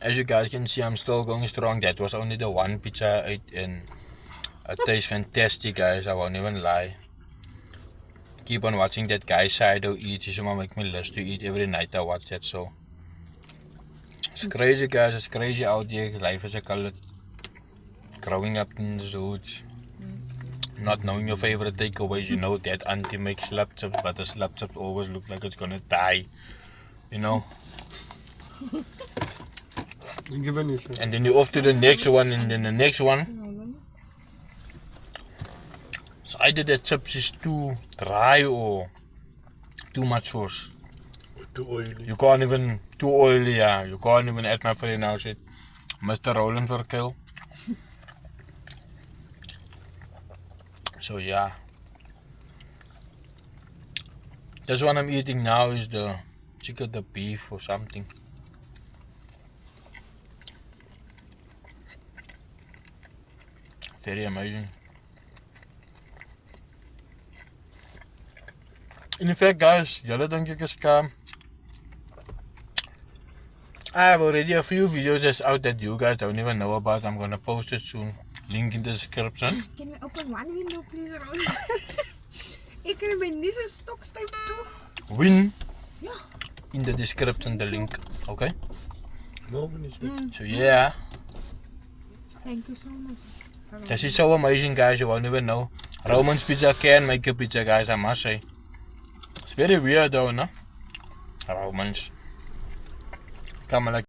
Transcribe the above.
As you guys can see, I'm still going strong. That was only the one pizza I ate, and it tastes fantastic, guys. I won't even lie. Keep on watching that guy Sido eat. He's gonna make me lust to eat every night I watch that. So it's crazy, guys. It's crazy out here. Life is a color. Growing up in the woods, not knowing your favorite takeaways. You know that auntie makes slap chips, but the slap chips always look like it's gonna die. You know. And then you're off to the next one, and then the next one. So either the chips is too dry or too much sauce. Too oily. You can't even, too oily, yeah. You can't even, as my friend now said, Mr. Roland Verkel. So yeah. This one I'm eating now is the chicken, the beef or something. Very amazing. In fact, guys, julle dink ek is scam. I have already a few videos that's out that you guys don't even know about. I'm gonna post it soon. Link in the description. Can we open one window, please, Ron? Ik krijg mijn neus een stokstijf toe. Win Ja. in the description the link. Okay? No, finish it. So yeah. Thank you so much. This is so amazing, guys. You won't even know. Roman's Pizza can make a pizza, guys, I must say. It's very weird though, no? Romans. Come on, like